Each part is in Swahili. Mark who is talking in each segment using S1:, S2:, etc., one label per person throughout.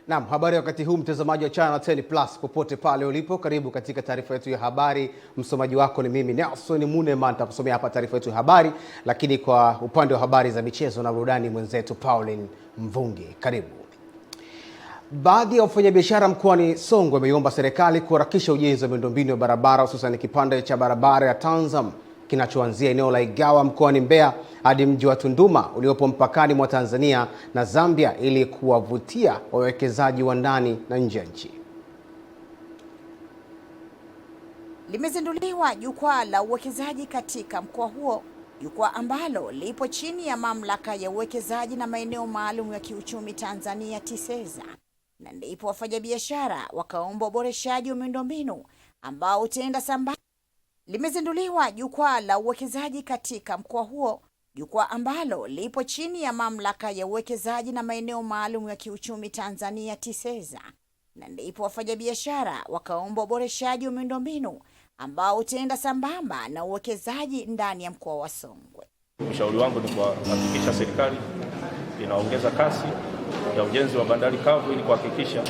S1: Naam, habari wakati huu mtazamaji wa Channel 10 Plus popote pale ulipo, karibu katika taarifa yetu ya habari. Msomaji wako ni mimi Nelson Munema, nitakusomea hapa taarifa yetu ya habari, lakini kwa upande wa habari za michezo na burudani mwenzetu Pauline Mvungi. Karibu. Baadhi ya wafanyabiashara mkoani Songwe wameomba serikali kuharakisha ujenzi wa miundombinu ya barabara, hususan kipande cha barabara ya Tanzam kinachoanzia eneo la Igawa mkoani Mbeya hadi mji wa Tunduma uliopo mpakani mwa Tanzania na Zambia ili kuwavutia wawekezaji wa ndani na nje ya nchi.
S2: Limezinduliwa jukwaa la uwekezaji katika mkoa huo, jukwaa ambalo lipo chini ya mamlaka ya uwekezaji na maeneo maalum ya kiuchumi Tanzania TISEZA, na ndipo wafanyabiashara wakaomba uboreshaji wa miundombinu ambao utaenda sambamba. Limezinduliwa jukwaa la uwekezaji katika mkoa huo, jukwaa ambalo lipo chini ya mamlaka ya uwekezaji na maeneo maalum ya kiuchumi Tanzania TISEZA, na ndipo wafanyabiashara wakaomba uboreshaji wa miundombinu ambao utaenda sambamba na uwekezaji ndani ya mkoa wa Songwe.
S3: Ushauri wangu ni kuhakikisha serikali inaongeza kasi ya ujenzi wa bandari kavu ili kuhakikisha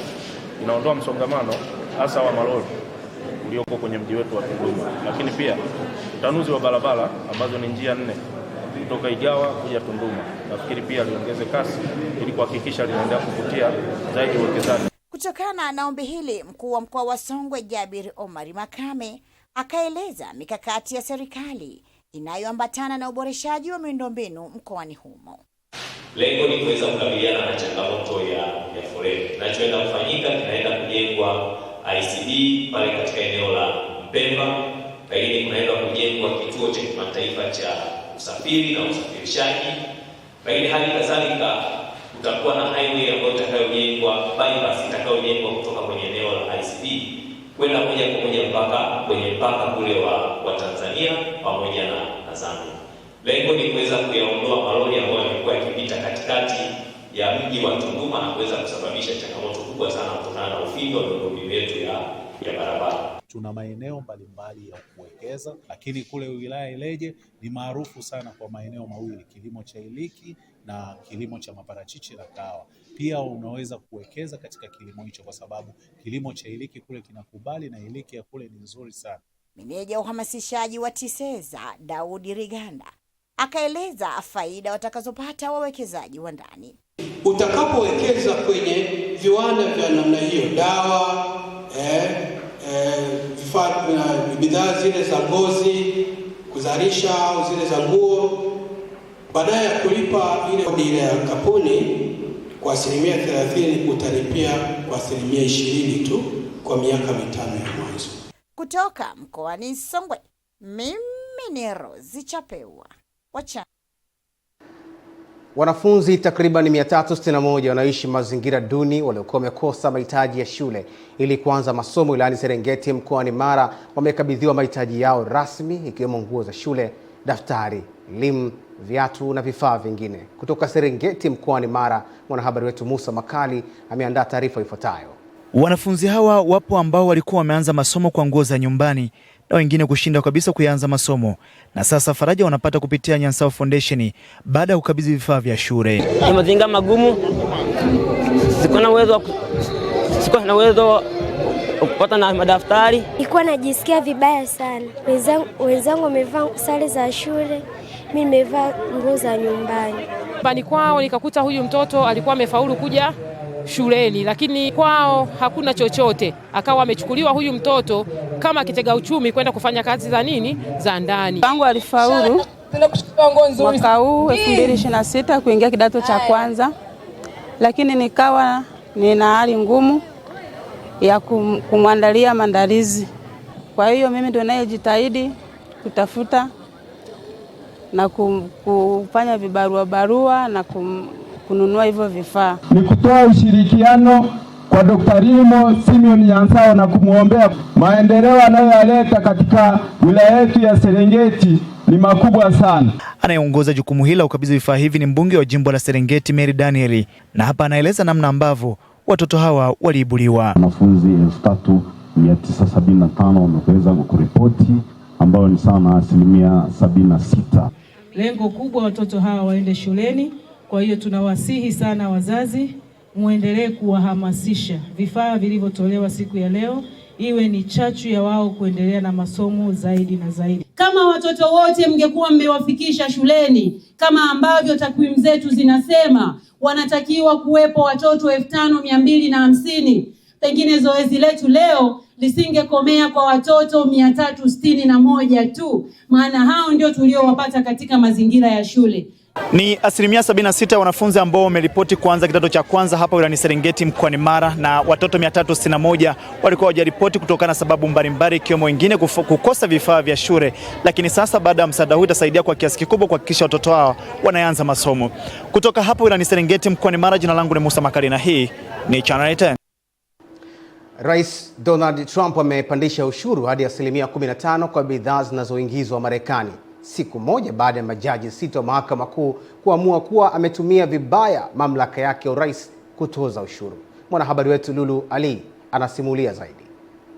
S3: inaondoa msongamano hasa wa malori ulioko kwenye mji wetu wa Tunduma, lakini pia utanuzi wa barabara ambazo ni njia 4 kutoka Igawa kuja Tunduma. Nafikiri pia liongeze kasi ili kuhakikisha linaendelea kuvutia zaidi uwekezaji.
S2: Kutokana na ombi hili, mkuu wa mkoa wa Songwe Jabir Omari Makame akaeleza mikakati ya serikali inayoambatana na uboreshaji wa miundombinu mkoani humo.
S4: Lengo ni kuweza kukabiliana na changamoto ya foleni. Kinachoenda kufanyika, kinaenda kujengwa ICD pale katika eneo la Mpemba, lakini kunaenda kujengwa kituo cha kimataifa cha usafiri na usafirishaji, lakini hali kadhalika kutakuwa na highway ambayo itakayojengwa, bypass itakayojengwa kutoka kwenye eneo la ICD kwenda moja kwa moja mpaka kwenye mpaka kule wa Tanzania pamoja na Zambia. Lengo ni kuweza kuyaondoa malori ambayo yalikuwa yakipita katikati ya mji wa Tunduma na kuweza kusababisha changamoto kubwa sana kutokana na ufinyu wa miundombinu yetu ya barabara.
S5: Tuna maeneo mbalimbali ya kuwekeza, lakini kule wilaya Ileje ni maarufu sana kwa maeneo mawili, kilimo cha iliki na kilimo cha maparachichi na kahawa. Pia unaweza kuwekeza katika kilimo hicho kwa sababu kilimo cha iliki kule kinakubali na iliki ya kule ni nzuri sana.
S2: Meneja uhamasishaji wa TISEZA Daudi Riganda akaeleza faida watakazopata wawekezaji wa ndani.
S6: Utakapowekeza kwenye viwanda vya namna hiyo, dawa, vifaa na bidhaa zile za ngozi, kuzalisha au zile za nguo, baadaye ya kulipa ile kodi ya kampuni kwa 30%, utalipia kwa 20% tu kwa miaka 5 ya mwanzo.
S2: Kutoka mkoani Songwe, mimi ni Rose Chapewa.
S1: Wanafunzi takriban 361 wanaishi mazingira duni waliokuwa wamekosa mahitaji ya shule ili kuanza masomo wilayani Serengeti mkoani Mara wamekabidhiwa mahitaji yao rasmi, ikiwemo nguo za shule, daftari, elimu, viatu na vifaa vingine. Kutoka Serengeti mkoani Mara, mwanahabari wetu Musa Makali ameandaa taarifa ifuatayo.
S7: Wanafunzi hawa wapo ambao walikuwa wameanza masomo kwa nguo za nyumbani na wengine kushinda kabisa kuanza masomo, na sasa faraja wanapata kupitia Nyansao Foundation baada ya kukabidhi vifaa vya shule.
S8: Ni mazingira magumu, sikuwa na uwezo kupata na madaftari.
S9: Nilikuwa najisikia vibaya sana. Wenzangu wamevaa sare za shule, mimi nimevaa nguo za nyumbani.
S10: Bani kwao nikakuta huyu mtoto alikuwa amefaulu kuja shuleni, lakini kwao hakuna chochote. Akawa amechukuliwa huyu mtoto kama kitega uchumi kwenda kufanya kazi za nini za ndani.
S11: Wangu alifaulu mwaka huu 2026 kuingia kidato cha kwanza, lakini nikawa nina hali ngumu ya kumwandalia maandalizi. Kwa hiyo mimi ndio ninayejitahidi kutafuta na kufanya vibarua na kununua hivyo vifaa.
S12: Ni kutoa ushirikiano kwa Dr. Rimo Simeon Nyansao na kumwombea maendeleo anayoyaleta katika wilaya yetu ya Serengeti ni makubwa sana.
S7: Anayeongoza jukumu hili la ukabidhi vifaa hivi ni mbunge wa jimbo la Serengeti Mary Daniel, na hapa anaeleza namna ambavyo watoto hawa waliibuliwa.
S13: Wanafunzi 3975 wameweza kuripoti, ambao ni sawa na 76%.
S14: Lengo kubwa watoto hawa waende shuleni, kwa hiyo tunawasihi sana wazazi muendelee kuwahamasisha. Vifaa vilivyotolewa siku ya leo iwe ni chachu ya wao kuendelea na masomo zaidi na zaidi.
S15: Kama watoto wote mngekuwa mmewafikisha shuleni kama ambavyo takwimu zetu zinasema wanatakiwa kuwepo watoto 5250, pengine zoezi letu leo lisingekomea kwa watoto 361 tu, maana hao ndio tuliowapata katika mazingira ya shule.
S7: Ni 76% ya wanafunzi ambao wameripoti kuanza kidato cha kwanza hapa wilayani Serengeti mkoani Mara, na watoto 361 walikuwa hawajaripoti kutokana na sababu mbalimbali, ikiwemo wengine kukosa vifaa vya shule. Lakini sasa baada ya msaada huu itasaidia kwa kiasi kikubwa kuhakikisha watoto hao wanaanza masomo. Kutoka hapa wilayani Serengeti mkoani Mara, jina langu ni Musa Makari na hii ni Channel 10.
S1: Rais Donald Trump amepandisha ushuru hadi 15% kwa bidhaa zinazoingizwa Marekani, siku moja baada ya majaji 6 wa mahakama kuu kuamua kuwa ametumia vibaya mamlaka yake ya urais kutoza ushuru. Mwanahabari wetu Lulu Ali anasimulia zaidi.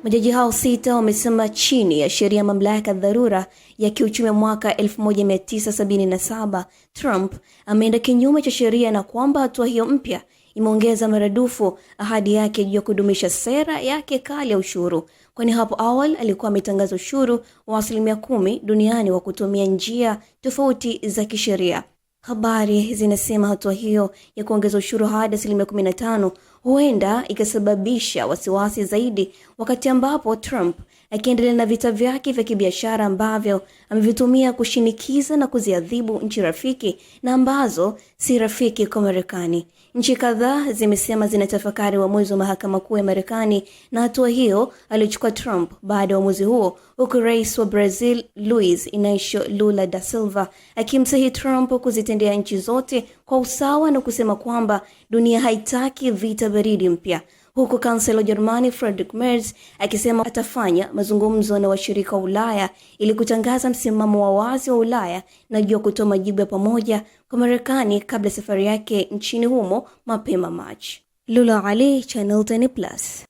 S16: Majaji hao 6 wamesema chini ya sheria ya mamlaka dharura ya kiuchumi mwaka 1977, Trump ameenda kinyume cha sheria na kwamba hatua hiyo mpya imeongeza maradufu ahadi yake juu ya kudumisha sera yake kali ya ushuru, kwani hapo awali alikuwa ametangaza ushuru wa 10% duniani wa kutumia njia tofauti za kisheria. Habari zinasema hatua hiyo ya kuongeza ushuru hadi 15% huenda ikasababisha wasiwasi zaidi, wakati ambapo Trump akiendelea na vita vyake vya kibiashara ambavyo amevitumia kushinikiza na kuziadhibu nchi rafiki na ambazo si rafiki kwa Marekani. Nchi kadhaa zimesema zinatafakari uamuzi wa mahakama kuu ya Marekani na hatua hiyo alichukua Trump baada ya uamuzi huo, huku rais wa Brazil Luiz Inacio Lula da Silva akimsihi Trump kuzitendea nchi zote kwa usawa na kusema kwamba dunia haitaki vita baridi mpya, huku kansela wa Jerumani Friedrich Merz akisema atafanya mazungumzo na washirika wa Ulaya ili kutangaza msimamo wa wazi wa Ulaya na juu kutoa majibu ya pamoja kwa Marekani kabla safari yake nchini humo mapema Machi. Lula Ali, Channel 10+.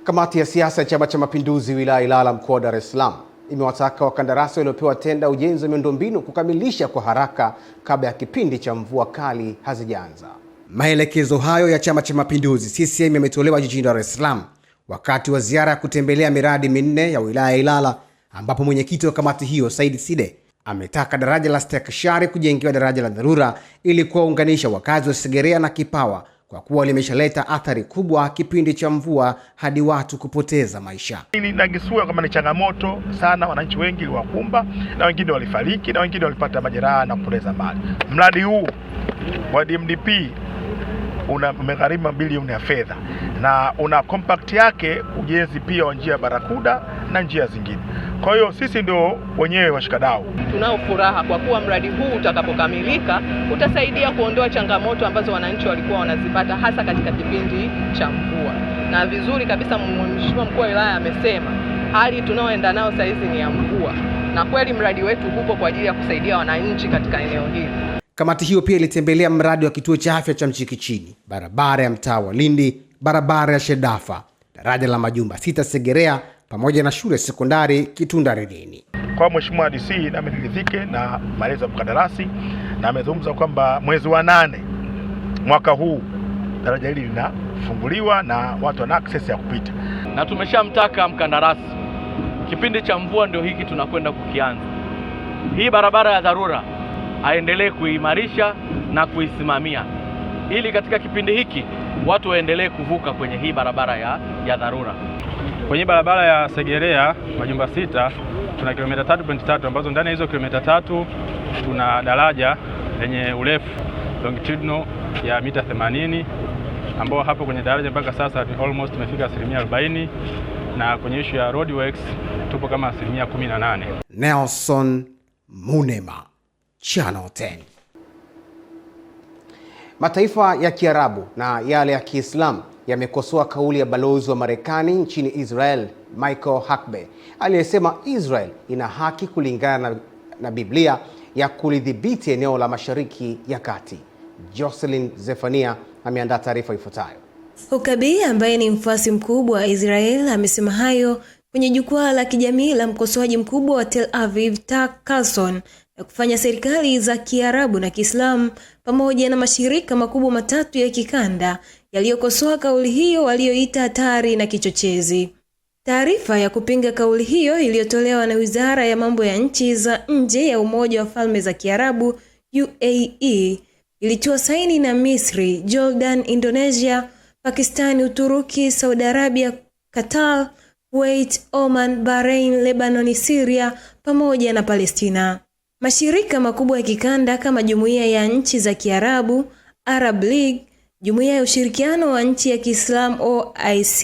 S1: Kamati ya siasa ya Chama cha Mapinduzi wilaya Ilala mkoa wa Dar es Salaam imewataka wakandarasi waliopewa tenda ujenzi wa miundombinu kukamilisha kwa haraka kabla ya kipindi cha mvua kali hazijaanza. Maelekezo hayo ya Chama cha Mapinduzi CCM yametolewa jijini Dar es Salaam wakati wa ziara ya kutembelea miradi minne ya wilaya Ilala, ambapo mwenyekiti wa kamati hiyo Said Side ametaka daraja la Stakishari kujengewa daraja la dharura ili kuwaunganisha wakazi wa Segerea na Kipawa, kwa kuwa limeshaleta athari kubwa kipindi cha mvua hadi watu kupoteza maisha.
S17: Nagisua kama ni changamoto sana, wananchi wengi wakumba na wengine walifariki na wengine walipata majeraha na kupoteza mali. Mradi huu wa DMDP umegharimu bilioni ya fedha na una compact yake ujenzi pia wa njia Barakuda na njia zingine. Kwa hiyo sisi ndio wenyewe washikadau.
S18: Tunao furaha kwa kuwa mradi huu utakapokamilika utasaidia kuondoa changamoto ambazo wananchi walikuwa wanazipata hasa katika kipindi cha mvua. Na vizuri kabisa Mheshimiwa Mkuu wa Wilaya amesema hali tunaoenda nao sasa hizi ni ya mvua, na kweli mradi wetu upo kwa ajili ya kusaidia wananchi katika eneo hili.
S1: Kamati hiyo pia ilitembelea mradi wa kituo cha afya cha Mchikichini, barabara ya mtaa wa Lindi, barabara ya Shedafa, daraja la majumba 6 Segerea, pamoja na shule sekondari Kitunda Redini.
S17: Kwa Mheshimiwa DC na mridhike na maelezo ya mkandarasi, na amezungumza kwamba mwezi wa 8 mwaka huu daraja hili linafunguliwa na watu wana access ya kupita.
S19: Na tumeshamtaka mkandarasi, kipindi cha mvua ndio hiki tunakwenda kukianza. Hii barabara ya dharura aendelee kuimarisha na kuisimamia ili katika kipindi hiki watu waendelee kuvuka kwenye hii barabara ya dharura.
S20: Kwenye barabara ya Segerea majumba 6 tuna kilomita 3.3 ambazo ndani ya hizo kilomita 3 tuna daraja lenye urefu longitudinal ya mita 80, ambao hapo kwenye daraja mpaka sasa almost tumefika 40%, na kwenye issue ya roadworks tupo kama 18%.
S1: Nelson Munema, Channel 10. Mataifa ya Kiarabu na yale ya Kiislamu yamekosoa kauli ya balozi wa Marekani nchini Israel Michael Huckabee aliyesema Israel ina haki kulingana na Biblia ya kulidhibiti eneo la Mashariki ya Kati. Jocelyn Zefania ameandaa taarifa ifuatayo.
S21: Huckabee ambaye ni mfuasi mkubwa wa Israel amesema hayo kwenye jukwaa la kijamii la mkosoaji mkubwa wa Tel Aviv, Tak Carlson, ya kufanya serikali za Kiarabu na Kiislamu pamoja na mashirika makubwa matatu ya kikanda yaliyokosoa kauli hiyo walioita hatari na kichochezi. Taarifa ya kupinga kauli hiyo iliyotolewa na Wizara ya Mambo ya Nchi za Nje ya Umoja wa Falme za Kiarabu UAE ilitiwa saini na Misri, Jordan, Indonesia, Pakistan, Uturuki, Saudi Arabia, Qatar, Kuwait, Oman, Bahrain, Lebanon, Syria pamoja na Palestina. Mashirika makubwa ya kikanda kama Jumuiya ya Nchi za Kiarabu, Arab League, Jumuiya ya Ushirikiano wa Nchi ya Kiislamu OIC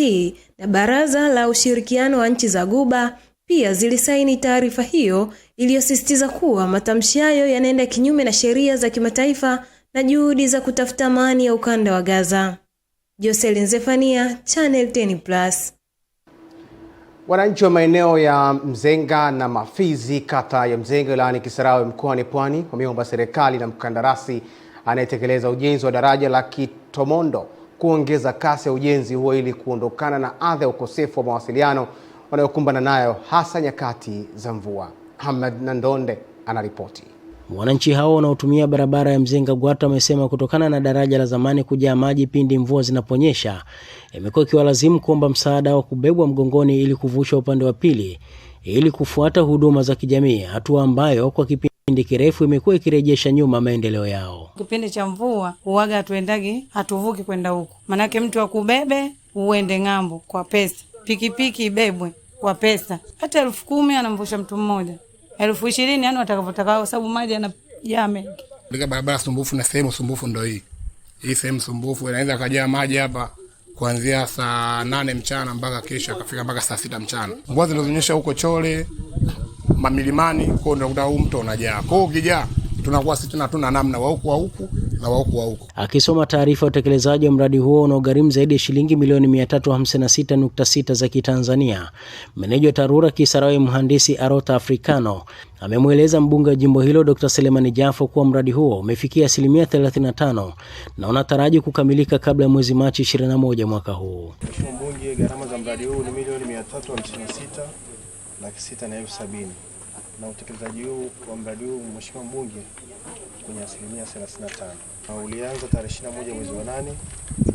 S21: na Baraza la Ushirikiano wa Nchi za Ghuba pia zilisaini taarifa hiyo iliyosisitiza kuwa matamshi hayo yanaenda kinyume na sheria za kimataifa na juhudi za kutafuta amani ya ukanda wa Gaza. Jocelyn Zefania, Channel 10+.
S1: Wananchi wa maeneo ya Mzenga na Mafizi, kata ya Mzenga wilayani Kisarawe mkoani Pwani, wameomba serikali na mkandarasi anayetekeleza ujenzi wa daraja la Kitomondo kuongeza kasi ya ujenzi huo ili kuondokana na adha ya ukosefu wa mawasiliano wanayokumbana nayo hasa nyakati za mvua. Ahmed Nandonde anaripoti.
S3: Wananchi hao wanaotumia barabara ya Mzenga Gwata wamesema kutokana na daraja la zamani kujaa maji pindi mvua zinaponyesha, imekuwa ikiwalazimu kuomba msaada wa kubebwa mgongoni ili kuvushwa upande wa pili ili kufuata huduma za kijamii, hatua ambayo kwa kipindi kirefu imekuwa ikirejesha nyuma maendeleo yao.
S22: Kipindi cha mvua huaga hatuvuki kwenda huko. Manake mtu akubebe uende ng'ambo kwa pesa. Pikipiki ibebwe kwa pesa. Hata 10,000 anamvusha mtu mmoja. 20,000 yani watakavyotakao sababu maji yanajaa mengi.
S23: Ndika barabara sumbufu na sehemu sumbufu ndio hii. Hii sehemu sumbufu inaweza kujaa maji hapa kuanzia saa 8 mchana mpaka kesho akafika mpaka saa 6 mchana. Mvua zinazonyesha huko Chole, Mamilimani, kwa ndio unakuta huu mto unajaa. Kwa hiyo ukijaa tunakuwa sisi hatuna namna wa huku na wa huku.
S3: Akisoma taarifa ya utekelezaji wa mradi huo unaogharimu zaidi ya shilingi milioni 356.6 za Kitanzania, meneja wa TARURA Kisarawe mhandisi Arota Africano amemweleza mbunge wa jimbo hilo Dr. Selemani Jafo kuwa mradi huo umefikia 35% na unataraji kukamilika kabla ya mwezi Machi 21 mwaka huu.
S24: Mheshimiwa mbunge, gharama za mradi huu ni milioni 356,670,000 na utekelezaji huu wa mradi huu Mheshimiwa mbunge kwenye 35%. Na ulianza tarehe 21 mwezi wa 8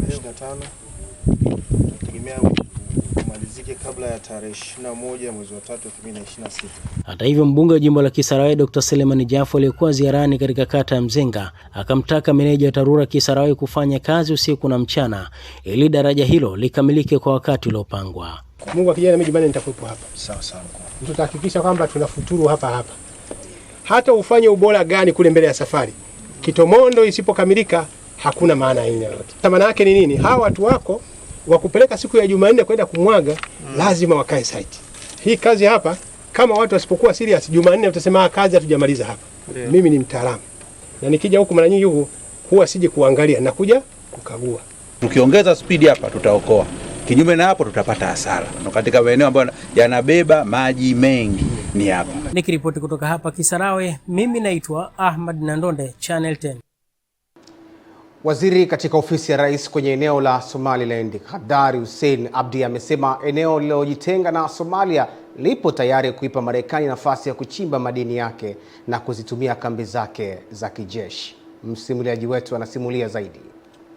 S24: 2025. Tunategemea kumalizike kabla ya tarehe 21 mwezi wa 3 2026.
S3: Hata hivyo, mbunge wa jimbo la Kisarawe Dr. Selemani Jafo aliyekuwa ziarani katika kata ya Mzenga akamtaka meneja wa TARURA Kisarawe kufanya kazi usiku na mchana ili daraja hilo likamilike kwa wakati uliopangwa.
S25: Mungu akijana mimi jumani nitakuwepo hapa. Sawa. Tutahakikisha kwamba tunafuturu hapa. Hata ufanye ubora gani kule mbele ya safari, Kitomondo isipokamilika hakuna maana aina yote. Maana yake ni nini? Hawa watu wako wakupeleka siku ya Jumanne kwenda kumwaga lazima wakae site. Hii kazi hapa kama watu wasipokuwa serious Jumanne utasema kazi hatujamaliza hapa. Yeah. Mimi ni mtaalamu. Na nikija huku mara nyingi huwa sije kuangalia na kuja kukagua.
S26: Tukiongeza speed hapa tutaokoa. Kinyume na hapo tutapata hasara. Na katika maeneo ambayo yanabeba maji mengi ni hapa.
S3: Nikiripoti kutoka hapa Kisarawe, mimi naitwa Ahmed Nandonde, Channel 10.
S1: Waziri katika ofisi ya rais kwenye eneo la Somaliland, Khadari Hussein Abdi, amesema eneo lililojitenga na Somalia lipo tayari kuipa Marekani nafasi ya kuchimba madini yake na kuzitumia kambi zake za kijeshi. Msimuliaji wetu anasimulia zaidi.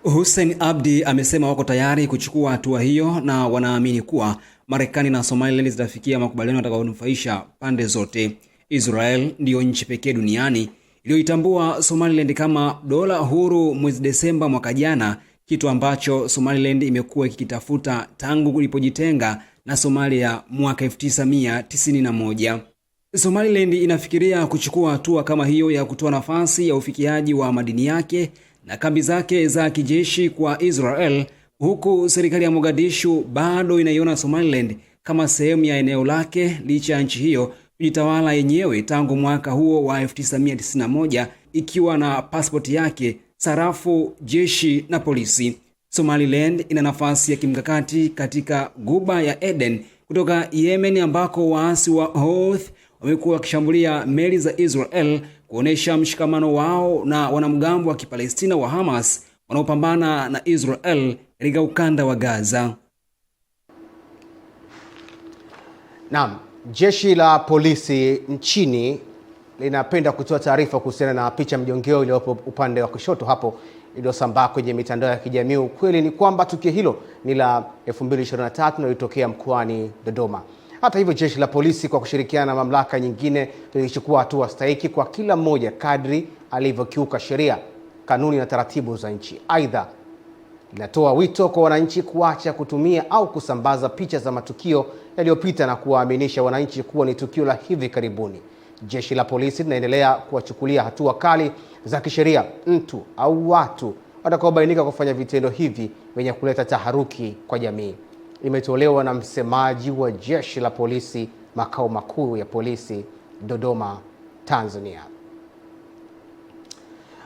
S27: Hussein Abdi amesema wako tayari kuchukua hatua hiyo na wanaamini kuwa Marekani na Somaliland zitafikia makubaliano yatakayonufaisha pande zote. Israel ndiyo nchi pekee duniani iliyoitambua Somaliland kama dola huru mwezi Desemba mwaka jana, kitu ambacho Somaliland imekuwa ikitafuta tangu ilipojitenga na Somalia mwaka 1991. Somaliland inafikiria kuchukua hatua kama hiyo ya kutoa nafasi ya ufikiaji wa madini yake na kambi zake za kijeshi kwa Israel, huku serikali ya Mogadishu bado inaiona Somaliland kama sehemu ya eneo lake licha ya nchi hiyo kujitawala yenyewe tangu mwaka huo wa 1991 ikiwa na pasipoti yake, sarafu, jeshi na polisi. Somaliland ina nafasi ya kimkakati katika Ghuba ya Eden kutoka Yemen, ambako waasi wa Houthi wamekuwa wakishambulia meli za Israel kuonesha mshikamano wao na wanamgambo wa Kipalestina wa Hamas wanaopambana na Israel katika ukanda wa Gaza.
S1: Naam, jeshi la polisi nchini linapenda kutoa taarifa kuhusiana na picha mjongeo iliyopo upande wa kushoto hapo iliyosambaa kwenye mitandao ya kijamii. Ukweli ni kwamba tukio hilo ni la 2023 na lilitokea mkoani Dodoma. Hata hivyo, jeshi la polisi kwa kushirikiana na mamlaka nyingine lilichukua hatua stahiki kwa kila mmoja kadri alivyokiuka sheria, kanuni na taratibu za nchi. Aidha, linatoa wito kwa wananchi kuacha kutumia au kusambaza picha za matukio yaliyopita na kuwaaminisha wananchi kuwa ni tukio la hivi karibuni. Jeshi la polisi linaendelea kuwachukulia hatua kali za kisheria mtu au watu watakaobainika kufanya vitendo hivi vyenye kuleta taharuki kwa jamii. Imetolewa na msemaji wa jeshi la polisi makao makuu ya polisi Dodoma, Tanzania.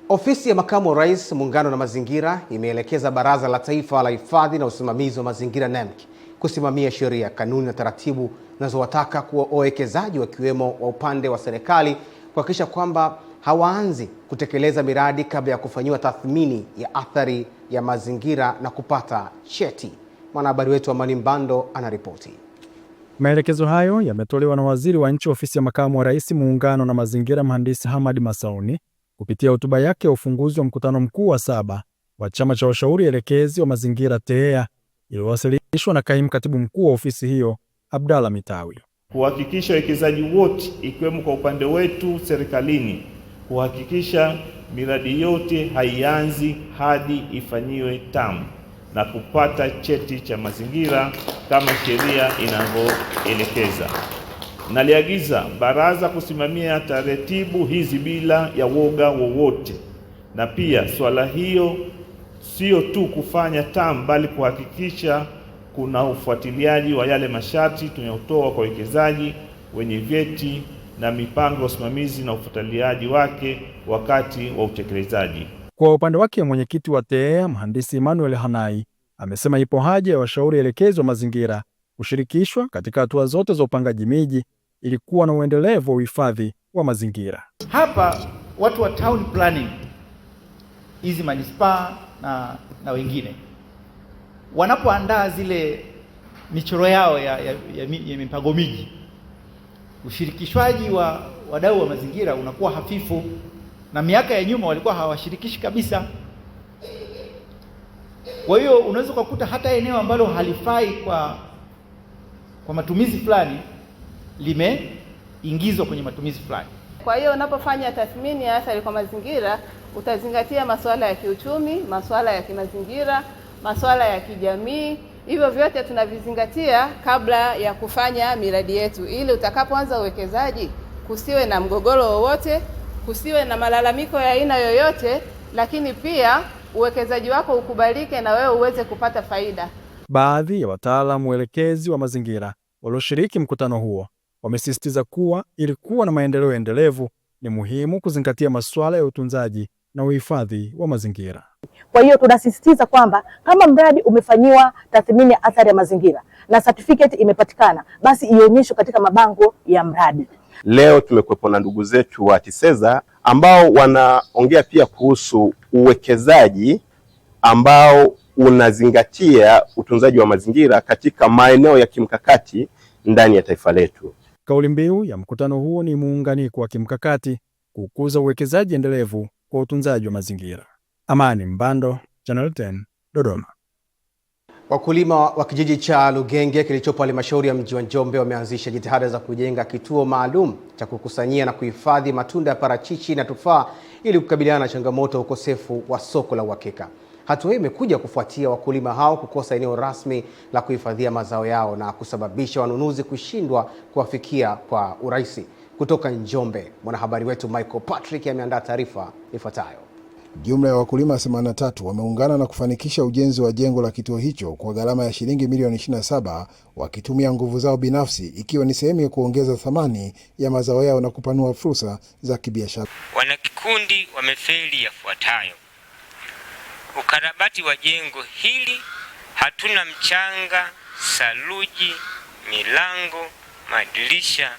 S1: Ofisi ya Makamu wa Rais, Muungano na Mazingira imeelekeza Baraza la Taifa la Hifadhi na Usimamizi wa Mazingira NEMC kusimamia sheria, kanuni na taratibu zinazowataka kwa wawekezaji wakiwemo wa upande wa serikali kuhakikisha kwamba hawaanzi kutekeleza miradi kabla ya kufanyiwa tathmini ya athari ya mazingira na kupata cheti. Mwanahabari wetu Amani Mbando anaripoti.
S2: Maelekezo hayo yametolewa na Waziri wa Nchi Ofisi ya Makamu wa Rais, Muungano na Mazingira, Mhandisi Hamad Masauni kupitia hotuba yake ya ufunguzi wa mkutano mkuu wa 7 wa Chama cha Washauri Elekezi wa Mazingira TEA iliyowasilishwa na Kaimu Katibu Mkuu wa ofisi hiyo Abdalla Mitawi.
S4: Kuhakikisha wawekezaji wote ikiwemo kwa upande wetu serikalini kuhakikisha miradi yote haianzi hadi ifanyiwe tamu na kupata cheti cha mazingira kama sheria inavyoelekeza. Naliagiza baraza kusimamia taratibu hizi bila ya woga wowote, na pia swala hiyo sio tu kufanya tamu bali kuhakikisha kuna ufuatiliaji wa yale masharti tunayotoa kwa wawekezaji wenye vyeti na mipango ya usimamizi na ufuatiliaji wake wakati wa utekelezaji.
S2: Kwa upande wake, mwenyekiti wa TEA Mhandisi Emmanuel Hanai amesema ipo haja ya washauri elekezi wa mazingira kushirikishwa katika hatua zote za upangaji miji ili kuwa na uendelevu wa uhifadhi wa mazingira.
S5: Hapa watu wa town planning, hizi manispaa na wengine wanapoandaa zile michoro yao ya mipango miji, ushirikishwaji wa wadau wa mazingira unakuwa hafifu, na miaka ya nyuma walikuwa hawashirikishi kabisa. Kwa hiyo unaweza kukuta hata eneo ambalo halifai kwa matumizi fulani limeingizwa kwenye matumizi fulani.
S11: Kwa hiyo unapofanya tathmini ya athari kwa mazingira utazingatia masuala ya kiuchumi, masuala ya kimazingira, masuala ya kijamii. Hivyo vyote tunavizingatia kabla ya kufanya miradi yetu, ili utakapoanza uwekezaji kusiwe na mgogoro wowote, kusiwe na malalamiko ya aina yoyote, lakini pia uwekezaji wako ukubalike na wewe uweze kupata faida.
S2: Baadhi ya wataalamu waelekezi wa mazingira walioshiriki mkutano huo wamesisitiza kuwa ili kuwa na maendeleo endelevu ni muhimu kuzingatia masuala ya utunzaji na uhifadhi wa mazingira.
S6: Kwa hiyo tunasisitiza kwamba kama mradi umefanyiwa tathmini ya athari ya mazingira na certificate imepatikana, basi ionyeshwe katika mabango ya mradi.
S8: Leo tumekuwepo na ndugu zetu wa TISEZA ambao wanaongea pia kuhusu uwekezaji ambao unazingatia utunzaji wa mazingira katika maeneo ya kimkakati ndani ya taifa letu.
S2: Kauli mbiu ya mkutano huo ni muunganiko wa kimkakati kukuza uwekezaji endelevu kwa utunzaji wa mazingira. Amani Mbando, Channel 10, Dodoma.
S1: Wakulima wa kijiji cha Lugenge kilichopo halmashauri ya mji wa Njombe wameanzisha jitihada za kujenga kituo maalum cha kukusanyia na kuhifadhi matunda ya parachichi na tufaa ili kukabiliana na changamoto ya ukosefu wa soko la uhakika. Hatua hii imekuja kufuatia wakulima hao kukosa eneo rasmi la kuhifadhia mazao yao na kusababisha wanunuzi kushindwa kuwafikia kwa urahisi. Kutoka Njombe, mwanahabari wetu Michael Patrick ameandaa taarifa ifuatayo.
S9: Jumla ya wakulima 83 wameungana na kufanikisha ujenzi wa jengo la kituo hicho kwa gharama ya shilingi milioni 27 wakitumia nguvu zao binafsi, ikiwa ni sehemu ya kuongeza thamani ya mazao yao na kupanua fursa za kibiashara.
S10: Wanakikundi wamefeli yafuatayo: ukarabati wa jengo hili, hatuna mchanga, saruji, milango, madirisha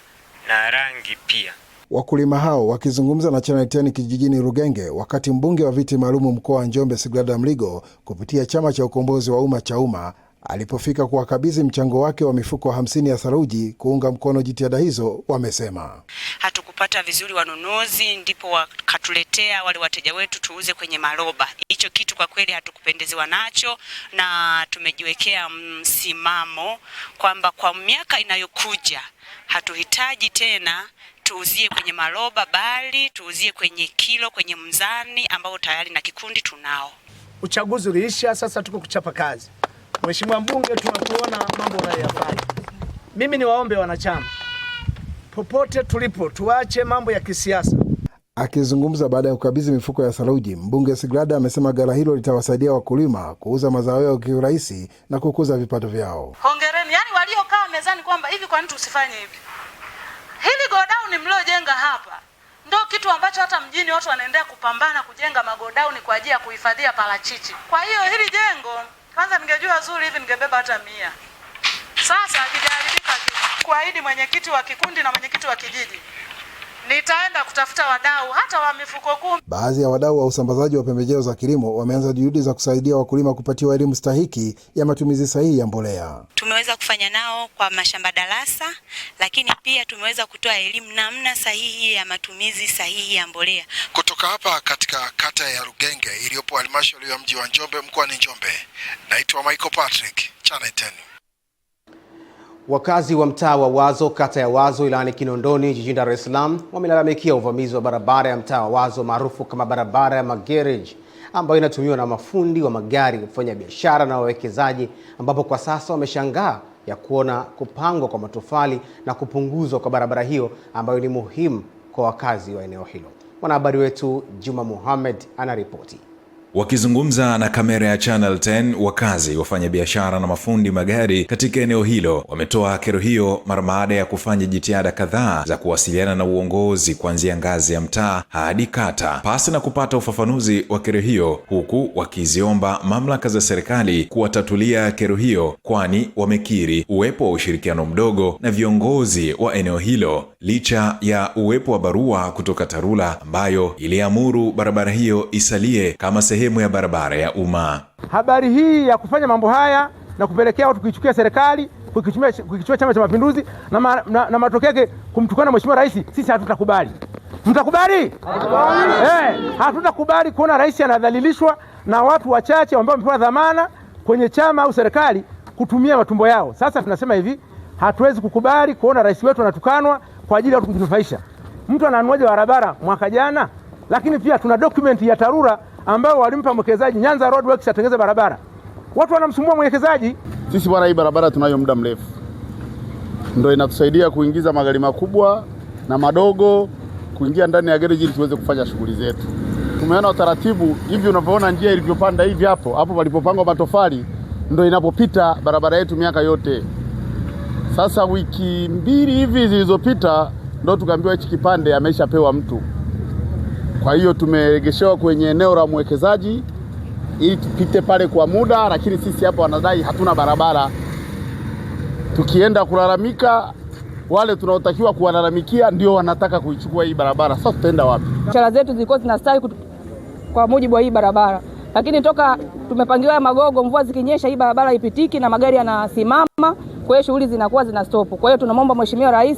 S10: na rangi pia.
S9: Wakulima hao wakizungumza na Channel 10 kijijini Lugenge wakati mbunge wa viti maalumu mkoa wa Njombe Sigrada Mligo kupitia chama cha ukombozi wa umma CHAUMMA Alipofika kuwakabidhi mchango wake wa mifuko 50 ya saruji kuunga mkono jitihada hizo, wamesema
S7: hatukupata vizuri wanunuzi, ndipo wakatuletea wale wateja wetu tuuze kwenye maroba. Hicho kitu kwa kweli hatukupendezewa nacho, na tumejiwekea msimamo kwamba kwa miaka inayokuja hatuhitaji tena tuuzie kwenye maroba, bali tuuzie kwenye kilo, kwenye mzani ambao tayari na kikundi tunao.
S12: Uchaguzi uliisha, sasa tuko kuchapa kazi. Mheshimiwa Mbunge, tunakuona mambo unayofanya. Mimi ni waombe wanachama, popote tulipo tuache mambo ya kisiasa.
S9: Akizungumza baada ya kukabidhi mifuko ya saruji, mbunge Sigrada amesema ghala hilo litawasaidia wakulima kuuza mazao yao kiurahisi na kukuza vipato vyao.
S22: Hongereni, yani waliokaa mezani kwamba hivi kwa nini tusifanye hivi? Hili godown mliojenga hapa ndio kitu ambacho hata mjini watu wanaendelea kupambana kujenga magodown kwa ajili ya kuhifadhia parachichi. Kwa hiyo hili jengo kwanza ningejua zuri hivi ningebeba hata 100. Sasa hakijaharibika kitu. Kuahidi mwenyekiti wa kikundi na mwenyekiti wa kijiji, nitaenda kutafuta wadau hata wa mifuko 10.
S9: Baadhi ya wadau wa usambazaji wa pembejeo za kilimo wameanza juhudi za kusaidia wakulima kupatiwa elimu stahiki ya matumizi sahihi ya mbolea.
S7: Tumeweza kufanya nao kwa mashamba darasa, lakini pia tumeweza kutoa elimu namna sahihi ya matumizi sahihi ya mbolea.
S13: Kutoka hapa katika kata ya Rugenge iliyopo halmashauri ya mji wa Njombe mkoani Njombe, naitwa Michael Patrick, Channel 10.
S1: Wakazi wa mtaa wa Wazo, kata ya Wazo, wilayani Kinondoni, jijini Dar es Salaam, wamelalamikia uvamizi wa barabara ya mtaa wa Wazo maarufu kama barabara ya magereji, ambayo inatumiwa na mafundi wa magari kufanya biashara na wawekezaji, ambapo kwa sasa wameshangaa ya kuona kupangwa kwa matofali na kupunguzwa kwa barabara hiyo ambayo ni muhimu kwa wakazi wa eneo hilo. Mwanahabari wetu Juma Muhammad anaripoti.
S14: Wakizungumza na kamera ya Channel 10, wakazi, wafanyabiashara na mafundi magari katika eneo hilo wametoa kero hiyo mara baada ya kufanya jitihada kadhaa za kuwasiliana na uongozi kuanzia ngazi ya mtaa hadi kata pasi na kupata ufafanuzi wa kero hiyo, huku wakiziomba mamlaka za serikali kuwatatulia kero hiyo, kwani wamekiri uwepo wa ushirikiano mdogo na viongozi wa eneo hilo licha ya uwepo wa barua kutoka TARURA ambayo iliamuru barabara hiyo isalie kama sehemu ya barabara ya umma.
S25: Habari hii ya kufanya mambo haya na kupelekea watu kuichukia serikali, kuichukia Chama cha Mapinduzi na matokeo yake kumtukana Mheshimiwa Rais, sisi hatutakubali. Mtakubali? Hatutakubali kuona rais anadhalilishwa na watu wachache ambao wamepewa dhamana kwenye chama au serikali kutumia matumbo yao. Sasa tunasema hivi, hatuwezi kukubali kuona rais wetu anatukanwa kwa ajili ya kujinufaisha. Mtu ananuaje barabara mwaka jana, lakini pia tuna document ya TARURA ambao walimpa mwekezaji Nyanza Road Works atengeze barabara. Watu wanamsumbua mwekezaji.
S15: Sisi bwana, hii barabara tunayo muda mrefu, ndio inatusaidia kuingiza magari makubwa na madogo kuingia ndani ya gereji ili tuweze kufanya shughuli zetu. Tumeona utaratibu hivi unavyoona njia ilivyopanda hivi, hapo walipopangwa matofali ndio inapopita barabara yetu miaka yote. Sasa wiki 2 hivi zilizopita ndio tukaambiwa hichi kipande ameshapewa mtu. Kwa hiyo tumeregeshewa kwenye eneo la mwekezaji ili tupite pale kwa muda, lakini sisi hapa wanadai hatuna barabara. Tukienda kulalamika, wale tunaotakiwa kuwalalamikia ndio wanataka kuichukua hii barabara. Sasa tutaenda wapi?
S16: Biashara zetu zilikuwa zinastawi kwa mujibu wa hii barabara, lakini toka tumepangiwa magogo, mvua zikinyesha hii barabara ipitiki na magari yanasimama, kwa hiyo shughuli zinakuwa zinastop. Kwa hiyo tunamwomba Mheshimiwa Rais,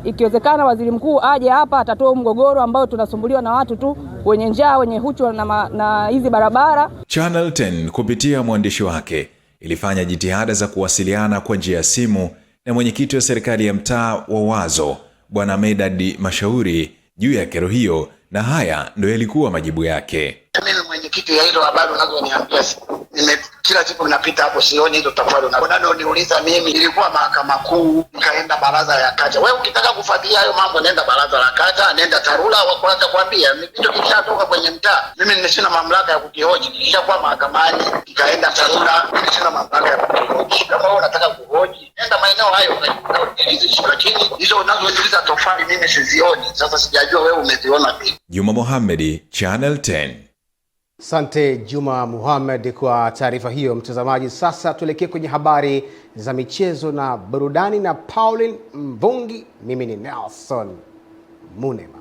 S16: ikiwezekana Waziri Mkuu aje hapa atatoa mgogoro ambao tunasumbuliwa na watu tu wenye njaa, wenye huchu na hizi barabara.
S14: Channel 10 kupitia mwandishi wake ilifanya jitihada za kuwasiliana kwa njia ya simu na mwenyekiti wa serikali ya mtaa wa Wazo, Bwana Medad Mashauri, juu ya kero hiyo, na haya ndio yalikuwa majibu yake.
S18: Mimi mwenyekiti ya hilo habari unazoniambia, kila siku ninapita hapo sioni hizo tafadhali. Unaniuliza mimi, ilikuwa mahakama kuu, nikaenda baraza ya kata. Wewe ukitaka kufuatilia hayo mambo nenda baraza la kata, nenda TARURA, wako kuambia kitu kishatoka kwenye mtaa. Mimi nimesina mamlaka ya kukihoji, kishakuwa mahakamani, nikaenda TARURA, nimesina mamlaka ya kukihoji. Kama wewe unataka kuhoji, nenda maeneo hayo lakini hizo unazoniuliza tofali mimi sizioni. Sasa sijajua wewe umeziona vipi.
S14: Juma Muhammad, Channel 10.
S1: Asante Juma Muhammad kwa taarifa hiyo. Mtazamaji, sasa tuelekee kwenye habari za michezo na burudani na Pauline Mvungi. Mimi ni Nelson Munema.